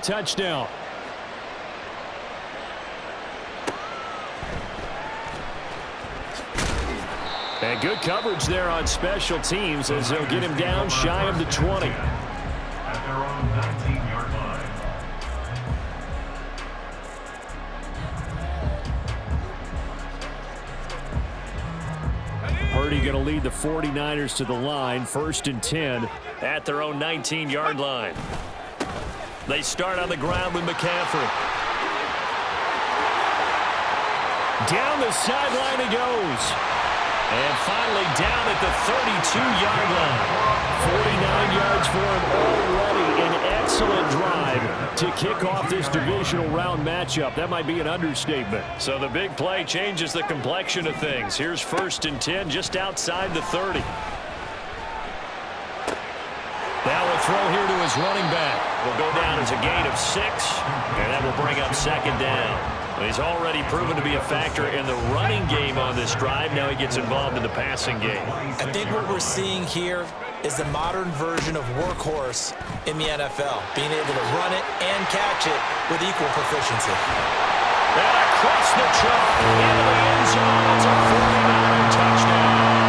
touchdown. And good coverage there on special teams as they'll get him down shy of the 20. At their own 19-yard line. Purdy going to lead the 49ers to the line, 1st and 10 at their own 19-yard line. They start on the ground with McCaffrey. Down the sideline he goes. And finally down at the 32-yard line. 49 yards for him already. An excellent drive to kick off this divisional round matchup. That might be an understatement. So the big play changes the complexion of things. Here's 1st and 10 just outside the 30. Now a throw here to his running back. Will go down as a gain of 6. And that will bring up 2nd down. He's already proven to be a factor in the running game on this drive. Now he gets involved in the passing game. I think what we're seeing here is the modern version of workhorse in the NFL, being able to run it and catch it with equal proficiency. And across the chalk into the end zone. It's a 49er touchdown.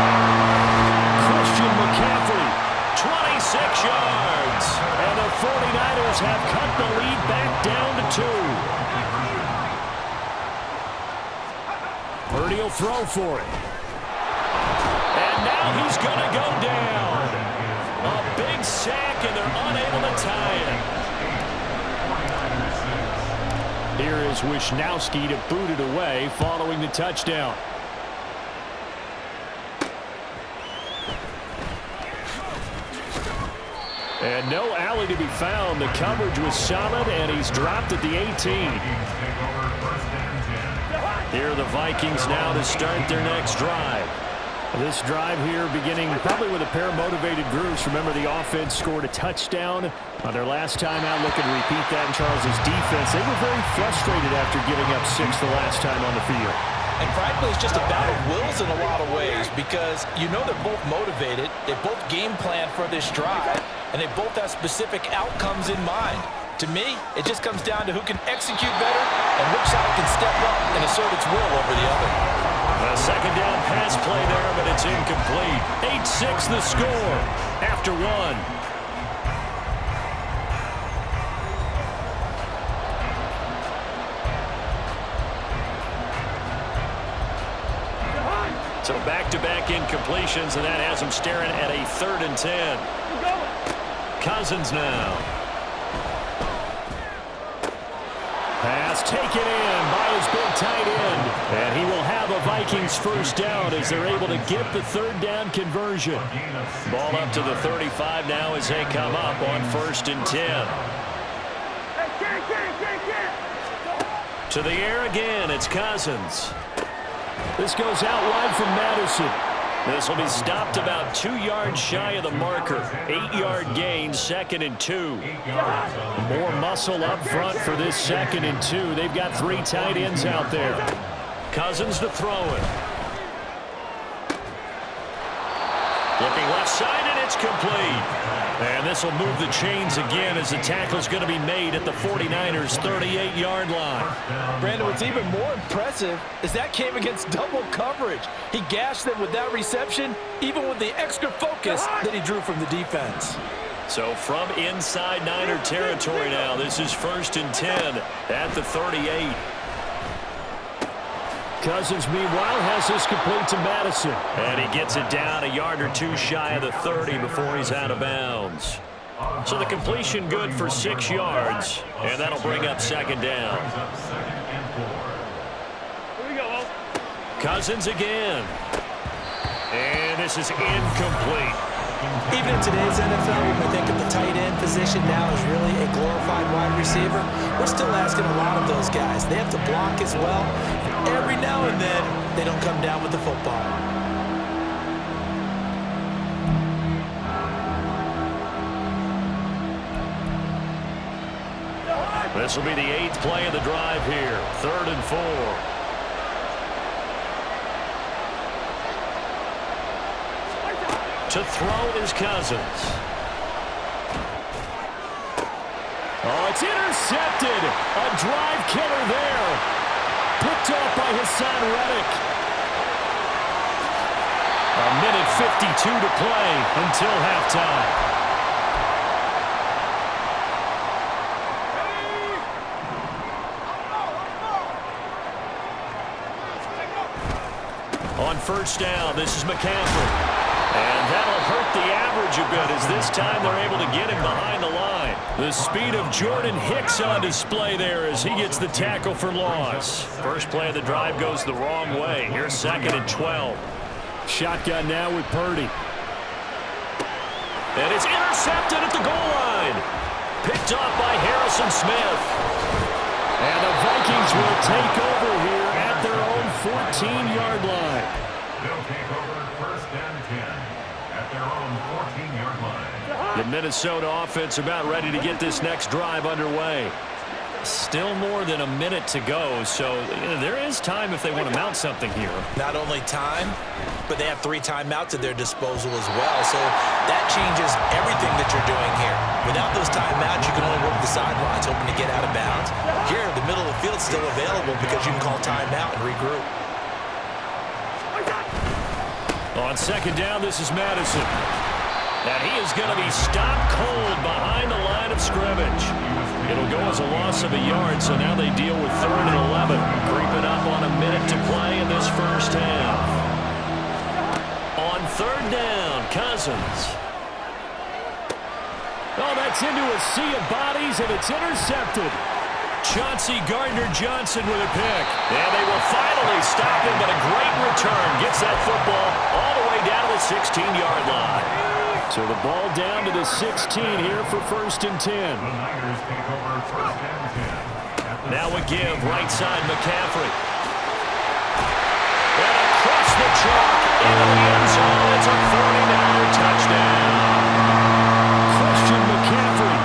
Christian McCaffrey, 26 yards. And the 49ers have cut the lead back down to 2. Purdy will throw for it. And now he's going to go down. A big sack, and they're unable to tie it. Here is Wisnowski to boot it away following the touchdown. And no alley to be found. The coverage was solid, and he's dropped at the 18. Here are the Vikings now to start their next drive. This drive here beginning probably with a pair of motivated groups. Remember, the offense scored a touchdown on their last time out. Looking to repeat that in Charles's defense. They were very frustrated after giving up 6 the last time on the field. And frankly, it's just a battle of wills in a lot of ways because you know they're both motivated. They both game plan for this drive, and they both have specific outcomes in mind. To me, it just comes down to who can execute better and which side can step up and assert its will over the other. A 2nd down pass play there, but it's incomplete. 8-6 the score after 1. So back-to-back incompletions, and that has him staring at a 3rd and 10. Cousins now. Pass taken in by his big tight end. And he will have a Vikings 1st down as they're able to get the 3rd down conversion. Ball up to the 35 now as they come up on 1st and 10. To the air again, it's Cousins. This goes out wide from Madison. This will be stopped about 2 yards shy of the marker. 8-yard gain, 2nd and 2. More muscle up front for this 2nd and 2. They've got 3 tight ends out there. Cousins to throw it. Looking left side, and it's complete. And this will move the chains again as the tackle's going to be made at the 49ers' 38-yard line. Brandon, what's even more impressive is that came against double coverage. He gashed them with that reception, even with the extra focus that he drew from the defense. So from inside Niner territory now, this is 1st and 10 at the 38. Cousins, meanwhile, has this complete to Madison. And he gets it down a yard or 2 shy of the 30 before he's out of bounds. So the completion good for 6 yards, and that'll bring up 2nd down. Cousins again. And this is incomplete. Even in today's NFL, when we think of the tight end position now as really a glorified wide receiver, we're still asking a lot of those guys. They have to block as well. And every now and then, they don't come down with the football. This will be the 8th play of the drive here. 3rd and 4. To throw is Cousins. Oh, it's it's intercepted. A drive killer there. Picked off by Hassan Reddick. A minute 52 to play until halftime. On first down, this is McCaffrey. And that'll hurt the average a bit as this time they're able to get him behind the line. The speed of Jordan Hicks on display there as he gets the tackle for loss. First play of the drive goes the wrong way. Here's 2nd and 12. Shotgun now with Purdy. And it's intercepted at the goal line. Picked off by Harrison Smith. And the Vikings will take over here at their own 14-yard line. They'll take over 1st and 10 at their own 14-yard line. The Minnesota offense about ready to get this next drive underway. Still more than a minute to go, so there is time if they want to mount something here. Not only time, but they have 3 timeouts at their disposal as well, so that changes everything that you're doing here. Without those timeouts, you can only work the sidelines, hoping to get out of bounds. Here, the middle of the field is still available because you can call timeout and regroup. On 2nd down, this is Madison. And he is going to be stopped cold behind the line of scrimmage. It'll go as a loss of a yard, so now they deal with 3rd and 11. Creeping up on a minute to play in this first half. On 3rd down, Cousins. Oh, that's into a sea of bodies, and it's intercepted. Chauncey Gardner-Johnson with a pick. And they will finally stop him, but a great return gets that football all the way down to the 16-yard line. So the ball down to the 16 here for 1st and 10. The Niners take over 1st and 10. Now a give, right side McCaffrey. And across the chalk into the end zone. It's a 49er touchdown. Christian McCaffrey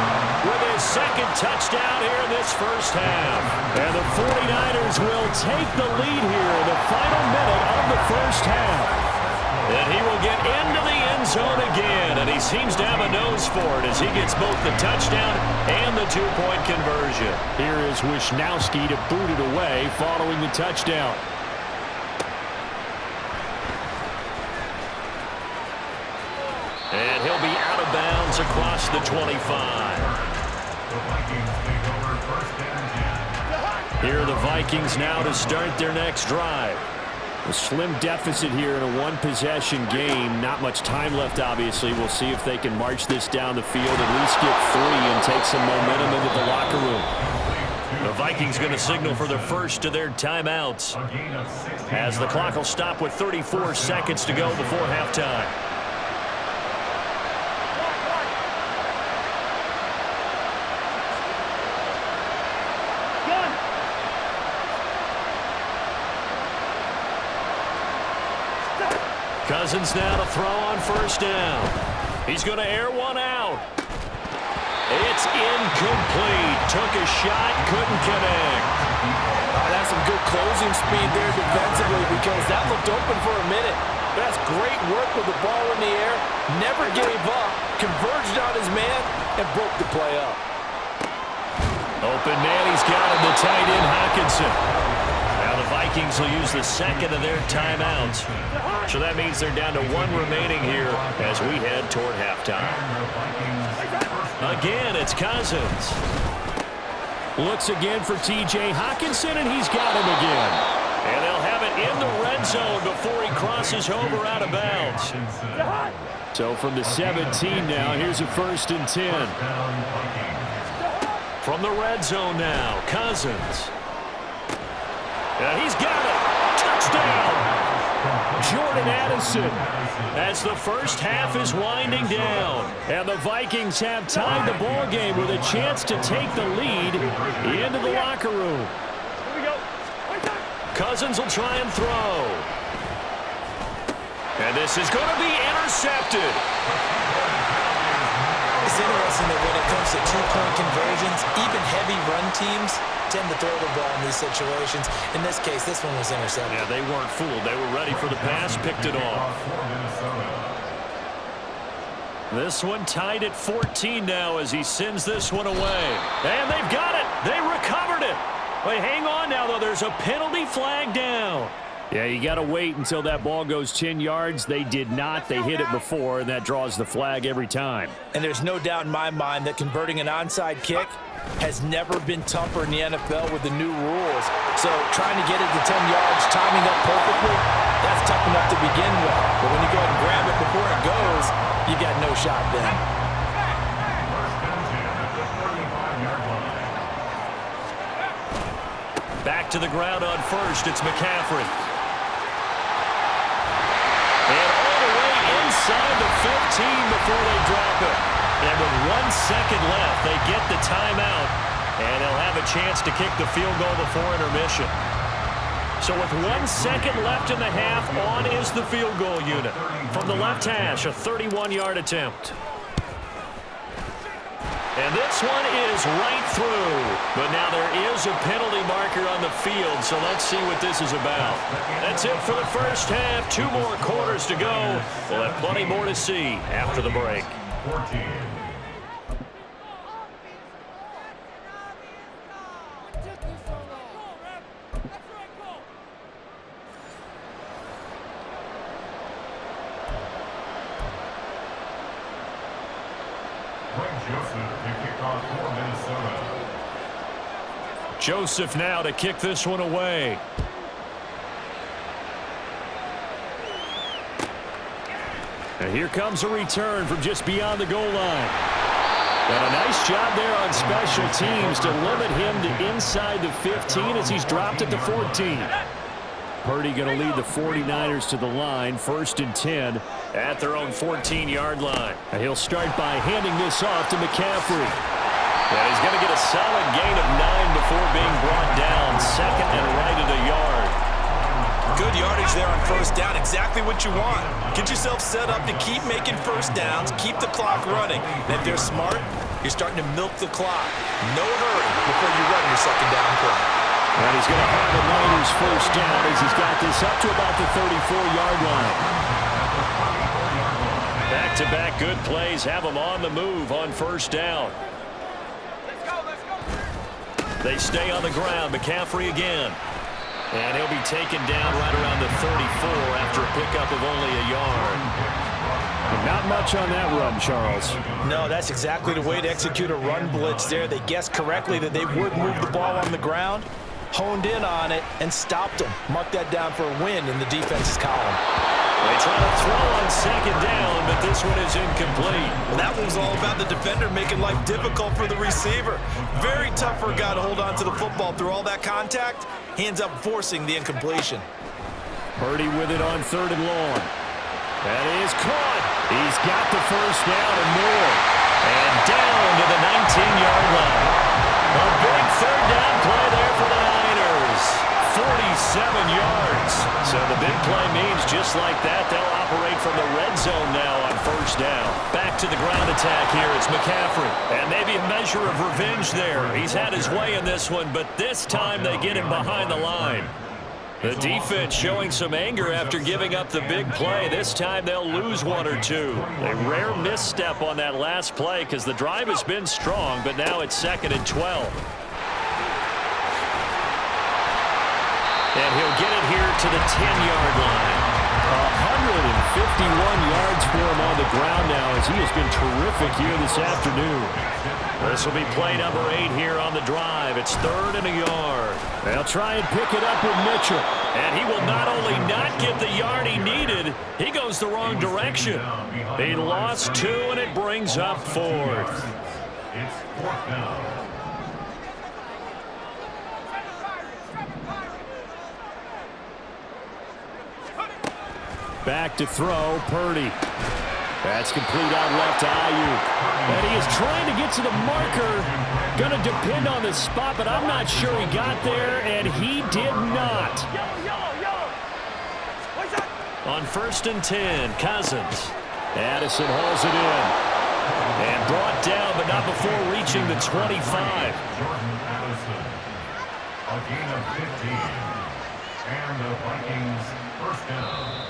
with his 2nd touchdown here in this first half. And the 49ers will take the lead here in the final minute of the first half. And he will get into the end zone again, and he seems to have a nose for it as he gets both the touchdown and the 2-point conversion. Here is Wisnowski to boot it away following the touchdown. And he'll be out of bounds across the 25. The Vikings take over 1st and 10. Here are the Vikings now to start their next drive. A slim deficit here in a one-possession game. Not much time left, obviously. We'll see if they can march this down the field, at least get 3 and take some momentum into the locker room. The Vikings going to signal for the first of their timeouts as the clock will stop with 34 seconds to go before halftime. Cousins now to throw on first down. He's going to air one out. It's incomplete. Took a shot, couldn't connect. That's some good closing speed there defensively because that looked open for a minute. That's great work with the ball in the air. Never gave up. Converged on his man and broke the play up. Open man, he's got him, the tight end Hockenson. Now the Vikings will use the 2nd of their timeouts. So that means they're down to 1 remaining here as we head toward halftime. Again, it's Cousins. Looks again for T.J. Hockenson, and he's got him again. And they'll have it in the red zone before he crosses over out of bounds. So from the 17 now, here's a 1st and 10. From the red zone now, Cousins. And he's got it. Touchdown. Jordan Addison as the first half is winding down. And the Vikings have tied the ball game with a chance to take the lead into the locker room. Cousins will try and throw. And this is going to be intercepted. It's interesting that when it comes to 2-point conversions, even heavy run teams tend to throw the ball in these situations. In this case, this one was intercepted. Yeah, they weren't fooled. They were ready for the pass, picked it off. This one tied at 14 now as he sends this one away. And they've got it. They recovered it. Wait, hang on now, though. There's a penalty flag down. Yeah, you got to wait until that ball goes 10 yards. They did not. They hit it before, and that draws the flag every time. And there's no doubt in my mind that converting an onside kick has never been tougher in the NFL with the new rules. So trying to get it to 10 yards, timing up perfectly, that's tough enough to begin with. But when you go ahead and grab it before it goes, you got no shot then. Back to the ground on first. It's McCaffrey. And all the way inside the 15 before they drop it. And with 1 second left, they get the timeout. And they'll have a chance to kick the field goal before intermission. So with 1 second left in the half, on is the field goal unit. From the left hash, a 31-yard attempt. And this one is right through. But now there is a penalty marker on the field, so let's see what this is about. That's it for the first half. 2 more quarters to go. We'll have plenty more to see after the break. 14. Joseph now to kick this one away. And here comes a return from just beyond the goal line. And a nice job there on special teams to limit him to inside the 15 as he's dropped at the 14. Purdy going to lead the 49ers to the line, 1st and 10 at their own 14-yard line. And he'll start by handing this off to McCaffrey. Yeah, he's going to get a solid gain of 9 before being brought down, 2nd and right at a yard. Good yardage there on first down, exactly what you want. Get yourself set up to keep making first downs, keep the clock running. And if they're smart, you're starting to milk the clock. No hurry before you run your second down play. And he's going to have the Niners first down as he's got this up to about the 34-yard line. Back-to-back good plays have him on the move on first down. They stay on the ground. McCaffrey again. And he'll be taken down right around the 34 after a pickup of only a yard. And not much on that run, Charles. No, that's exactly the way to execute a run blitz there. They guessed correctly that they would move the ball on the ground, honed in on it, and stopped them. Mark that down for a win in the defense's column. They try to throw on second down, but this one is incomplete. Well, that one was all about the defender making life difficult for the receiver. Very tough for a guy to hold on to the football through all that contact. Hands up, forcing the incompletion. Purdy with it on 3rd and long. That is caught. He's got the first down and more. And down to the 19-yard line. A big 3rd down play there for the Niners. 47 yards. So the big play means just like that, they'll operate from the red zone now on first down. Back to the ground attack here. It's McCaffrey. And maybe a measure of revenge there. He's had his way in this one, but this time they get him behind the line. The defense showing some anger after giving up the big play. This time they'll lose 1 or 2. A rare misstep on that last play because the drive has been strong, but now it's 2nd and 12. And he'll get it here to the 10-yard line. 151 yards for him on the ground now as he has been terrific here this afternoon. This will be play number 8 here on the drive. It's 3rd and a yard. They'll try and pick it up with Mitchell. And he will not only not get the yard he needed, he goes the wrong direction. He lost 2, and it brings up 4th. It's 4th down. Back to throw, Purdy. That's complete out left to Ayuk. And he is trying to get to the marker. Going to depend on the spot, but I'm not sure he got there, and he did not. On 1st and 10, Cousins. Addison hauls it in. And brought down, but not before reaching the 25. Jordan Addison. A gain of 15. And the Vikings first down.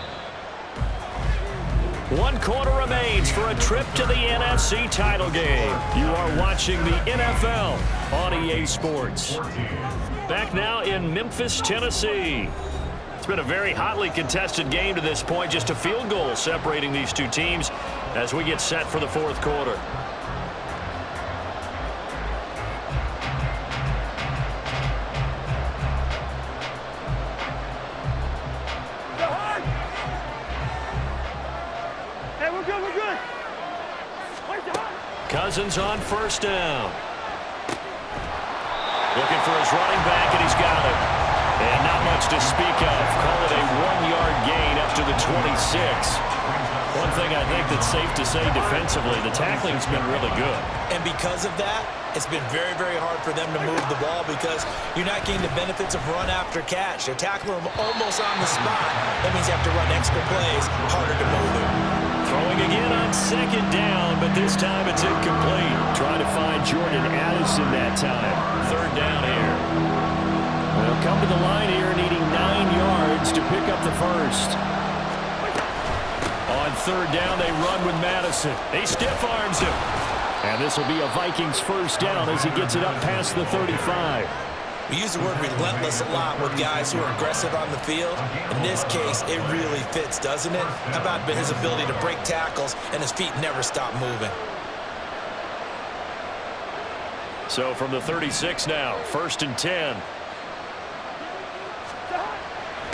1 quarter remains for a trip to the NFC title game. You are watching the NFL on EA Sports. Back now in Memphis, Tennessee. It's been a very hotly contested game to this point. Just a field goal separating these two teams as we get set for the 4th quarter. Cousins on 1st down. Looking for his running back, and he's got it. And not much to speak of. Call it a 1-yard gain up to the 26. One thing I think that's safe to say defensively, the tackling's been really good. And because of that, it's been very, very hard for them to move the ball because you're not getting the benefits of run after catch. They're tackling them almost on the spot. That means you have to run extra plays, harder to move it. Throwing again on 2nd down, but this time it's incomplete. Trying to find Jordan Addison that time. 3rd down here. They'll come to the line here needing 9 yards to pick up the first. On 3rd down, they run with Madison. He stiff arms him. And this will be a Vikings 1st down as he gets it up past the 35. We use the word relentless a lot with guys who are aggressive on the field. In this case, it really fits, doesn't it? How about his ability to break tackles and his feet never stop moving? So from the 36 now, 1st and 10.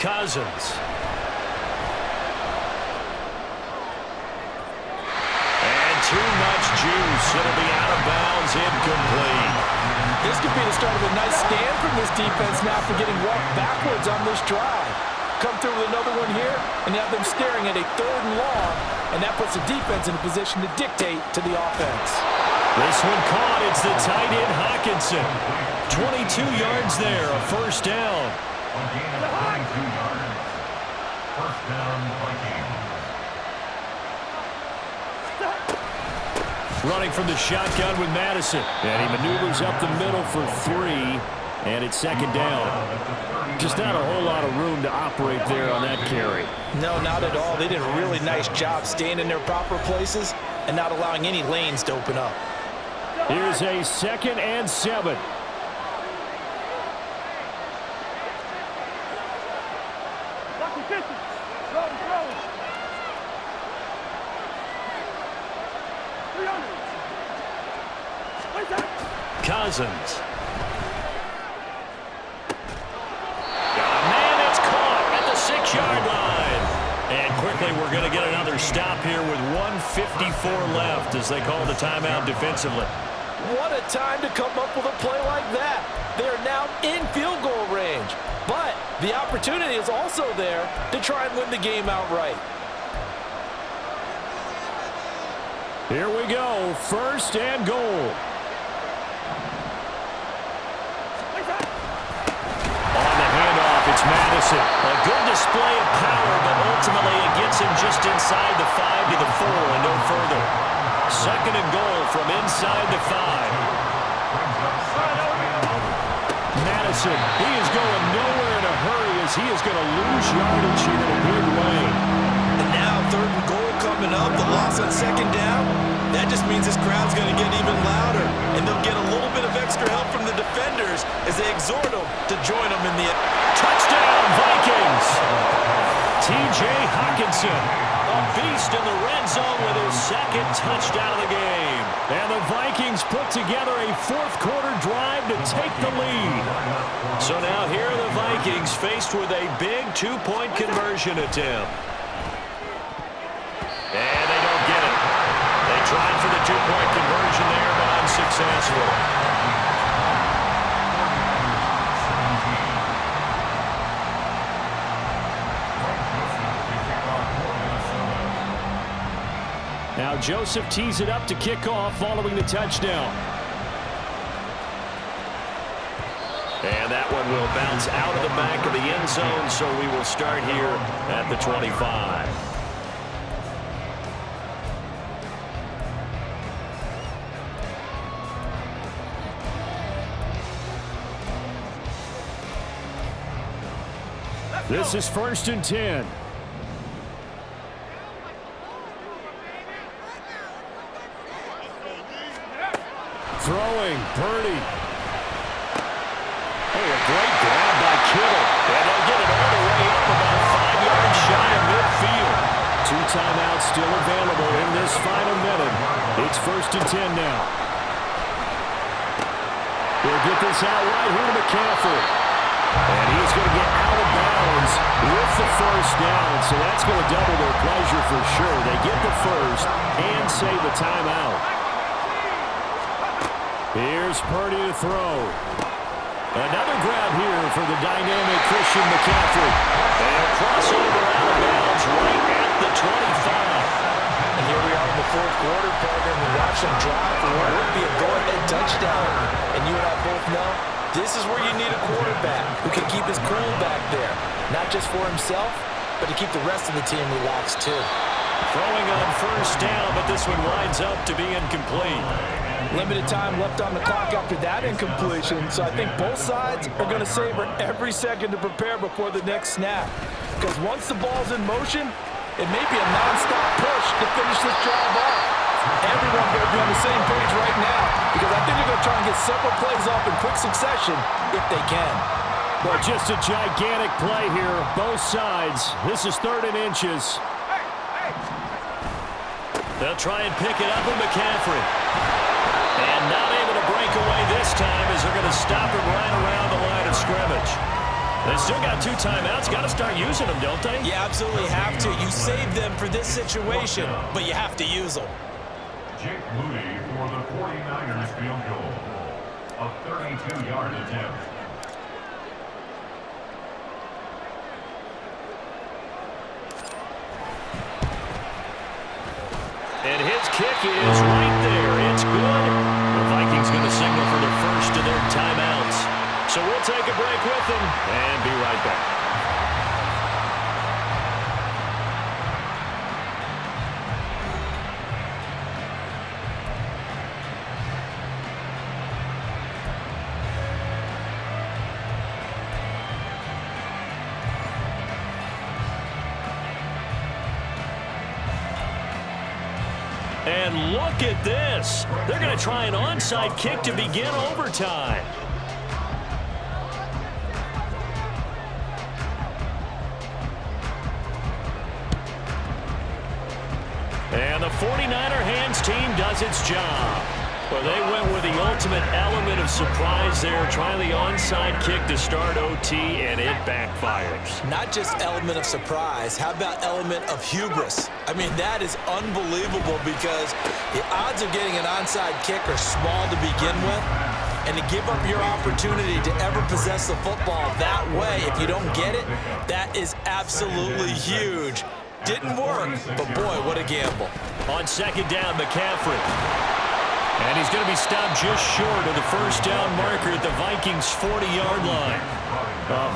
Cousins. And too much juice. It'll be out of bounds, incomplete. This could be the start of a nice stand from this defense now for getting walked backwards on this drive. Come through with another one here, and have them staring at a 3rd and long, and that puts the defense in a position to dictate to the offense. This one caught. It's the tight end Hawkinson. 22 yards there, a 1st down. A gain of 22 yards. 1st down, Vikings. Running from the shotgun with Madison. And he maneuvers up the middle for 3. And it's 2nd down. Just not a whole lot of room to operate there on that carry. No, not at all. They did a really nice job staying in their proper places and not allowing any lanes to open up. Here's a 2nd and 7. Cousins. Man, it's caught at the 6-yard line. And quickly we're going to get another stop here with 1:54 left as they call the timeout defensively. What a time to come up with a play like that. They are now in field goal range. But the opportunity is also there to try and win the game outright. Here we go. 1st and goal. On the handoff, it's Madison. A good display of power, but ultimately it gets him just inside the 5 to the 4 and no further. 2nd and goal from inside the 5. Madison, he is going nowhere in a hurry as he is going to lose yardage here in a big way. And now 3rd and goal coming up, the loss on 2nd down. That just means this crowd's going to get even louder, and they'll get a little bit of extra help from the defenders as they exhort them to join them in the touchdown Vikings. T.J. Hawkinson, a beast in the red zone with his 2nd touchdown of the game. And the Vikings put together a 4th quarter drive to take the lead. So now here are the Vikings faced with a big 2-point conversion attempt. And they don't get it. They tried for the 2-point conversion there, but unsuccessful. Now Joseph tees it up to kick off following the touchdown. And that one will bounce out of the back of the end zone, so we will start here at the 25. This is 1st and 10. throwing. Purdy. Oh, a great grab by Kittle. And they'll get it all the way up about 5 yards shy of midfield. 2 timeouts still available in this final minute. It's 1st and 10 now. They'll get this out right here to McCaffrey. And he's going to get out of bounds with the first down. So that's going to double their pleasure for sure. They get the first and save the timeout. Here's Purdy to throw. Another grab here for the dynamic Christian McCaffrey. And a crossover out of bounds right at the 25. And here we are in the 4th quarter, partner, and we watch them drive for what would be a go-ahead touchdown. And you and I both know this is where you need a quarterback who can keep his cool back there. Not just for himself, but to keep the rest of the team relaxed too. Throwing on first down, but this one winds up to be incomplete. Limited time left on the clock after that incompletion, so I think both sides are going to savor every second to prepare before the next snap. Because once the ball's in motion, it may be a non-stop push to finish this drive off. Everyone's going to be on the same page right now because I think they're going to try and get several plays off in quick succession if they can. Well, just a gigantic play here, both sides. This is 3rd and inches. They'll try and pick it up with McCaffrey. And not able to break away this time as they're going to stop him right around the line of scrimmage. They still got 2 timeouts. Got to start using them, don't they? You absolutely have to. You save them for this situation, but you have to use them. Jake Moody for the 49ers field goal. A 32-yard attempt. And his kick is right there. It's good. The Vikings going to signal for the first of their timeouts. So we'll take a break with them and be right back. And look at this. They're going to try an onside kick to begin overtime. And the 49er hands team does its job. Well, they went with the ultimate element of surprise there, trying the onside kick to start OT, and it backfires. Not just element of surprise, how about element of hubris? I mean, that is unbelievable because the odds of getting an onside kick are small to begin with, and to give up your opportunity to ever possess the football that way, if you don't get it, that is absolutely huge. Didn't work, but boy, what a gamble. On 2nd down, McCaffrey. And he's going to be stopped just short of the first down marker at the Vikings' 40-yard line.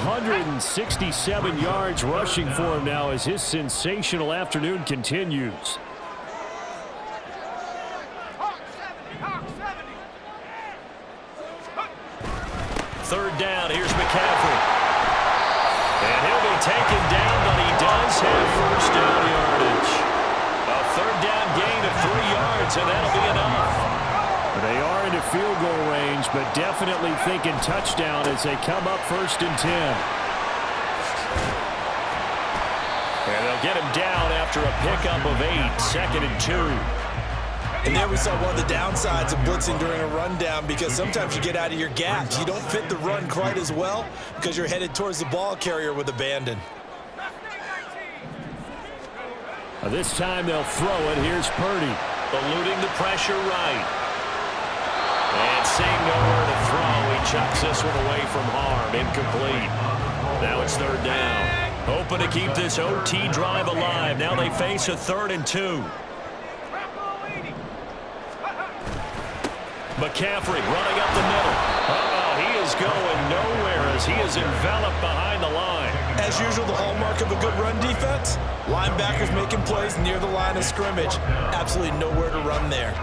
167 yards rushing for him now as his sensational afternoon continues. Third down, here's McCaffrey. And he'll be taken down, but he does have first down yardage. A 3rd down gain of 3 yards, and that'll be enough. They are into field goal range, but definitely thinking touchdown as they come up 1st and 10. And they'll get him down after a pickup of 8, 2nd and 2. And there we saw one of the downsides of blitzing during a rundown because sometimes you get out of your gaps. You don't fit the run quite as well because you're headed towards the ball carrier with abandon. This time they'll throw it. Here's Purdy, eluding the pressure right. And seeing nowhere to throw, he chucks this one away from harm. Incomplete. Now it's 3rd down. Hoping to keep this OT drive alive. Now they face a 3rd and 2. McCaffrey running up the middle. He is going nowhere as he is enveloped behind the line. As usual, the hallmark of a good run defense, linebackers making plays near the line of scrimmage. Absolutely nowhere to run there.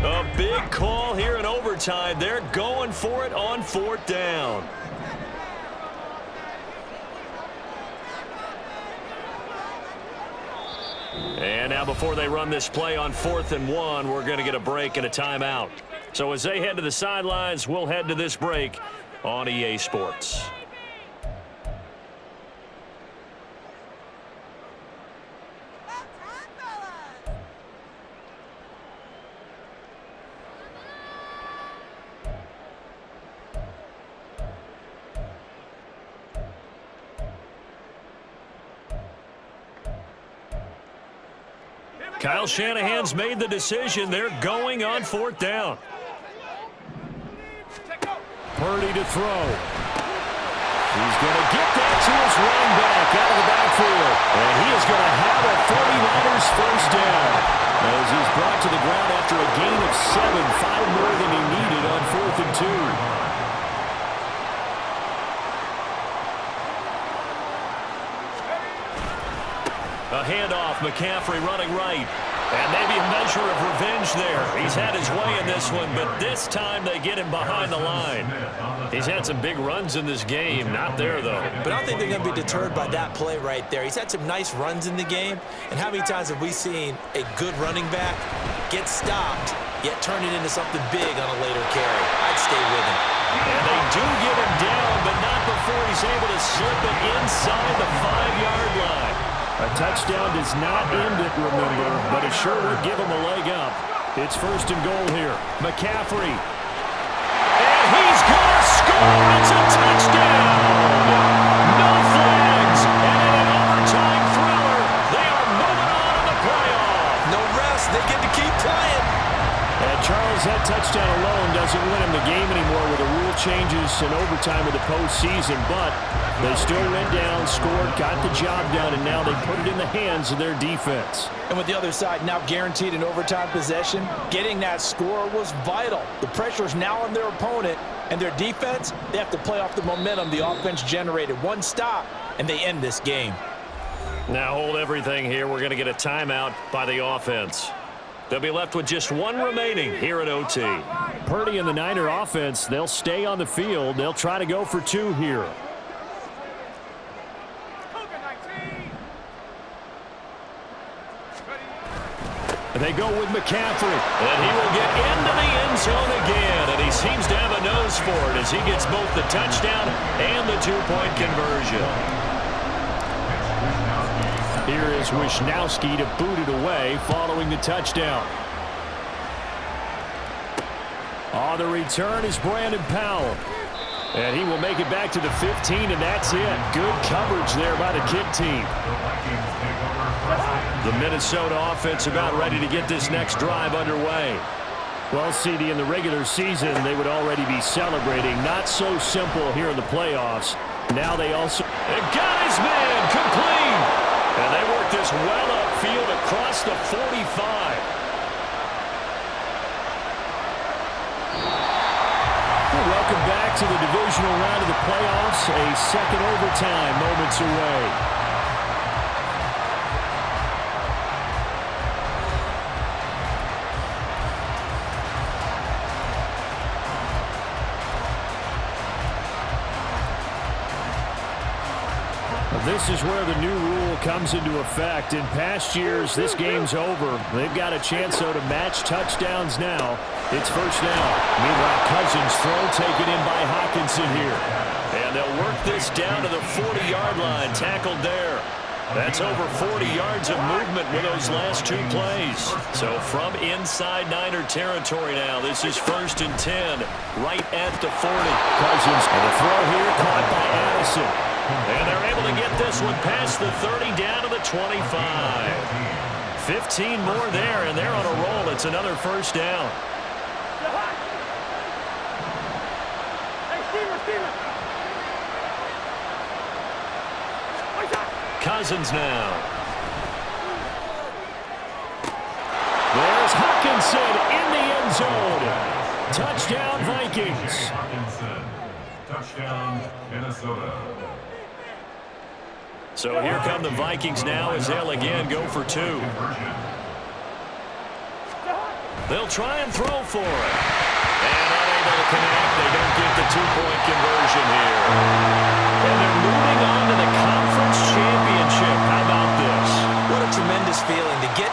A big call here in overtime. They're going for it on 4th down. And now before they run this play on 4th and 1, we're going to get a break and a timeout. So as they head to the sidelines, we'll head to this break on EA Sports. Kyle Shanahan's made the decision. They're going on 4th down. Purdy to throw. He's going to get that to his running back out of the backfield. And he is going to have a 49ers first down as he's brought to the ground after a gain of 7, 5 more than he needed on 4th and 2. A handoff, McCaffrey running right. And maybe a measure of revenge there. He's had his way in this one, but this time they get him behind the line. He's had some big runs in this game. Not there, though. But I don't think they're going to be deterred by that play right there. He's had some nice runs in the game. And how many times have we seen a good running back get stopped, yet turn it into something big on a later carry? I'd stay with him. And they do get him down, but not before he's able to slip it inside the 5-yard line. A touchdown does not end it, remember, but it sure would give him a leg up. It's 1st and goal here. McCaffrey. And he's going to score. It's a touchdown. No flags. And in an overtime thriller, they are moving on in the playoff. No rest. They get to keep playing. And Charles, that touchdown alone doesn't win him the game anymore with the rule changes and overtime of the postseason, but they still went down, scored, got the job done, and now they put it in the hands of their defense. And with the other side now guaranteed an overtime possession, getting that score was vital. The pressure is now on their opponent, and their defense, they have to play off the momentum the offense generated. One stop, and they end this game. Now hold everything here. We're going to get a timeout by the offense. They'll be left with just one remaining here at OT. Purdy and the Niner offense, they'll stay on the field. They'll try to go for 2 here. They go with McCaffrey, and he will get into the end zone again, and he seems to have a nose for it as he gets both the touchdown and the 2-point conversion. Here is Wisnowski to boot it away following the touchdown. On the return is Brandon Powell. And he will make it back to the 15, and that's it. Good coverage there by the kick team. The Minnesota offense about ready to get this next drive underway. Well, CD, in the regular season, they would already be celebrating. Not so simple here in the playoffs. Now they also got his man complete. And they work this well upfield across the 45. Welcome back to the divisional round of the playoffs. A second overtime moments away. This is where the new rule comes into effect. In past years, this game's over. They've got a chance, though, to match touchdowns now. It's 1st down. Meanwhile, Cousins' throw taken in by Hockenson here. And they'll work this down to the 40-yard line. Tackled there. That's over 40 yards of movement with those last 2 plays. So from inside Niner territory now, this is 1st and 10, right at the 40. Cousins, and the throw here caught by Addison. And they're able to get this one past the 30 down to the 25. 15 more there, and they're on a roll. It's another 1st down. Cousins now. There's Hockenson in the end zone. Touchdown, Vikings. Hockenson. Touchdown, Minnesota. So here come the Vikings now as they'll again go for 2. They'll try and throw for it. And unable to connect. They don't get the 2-point conversion here. And they're moving on to the conference championship. How about this? What a tremendous feeling to get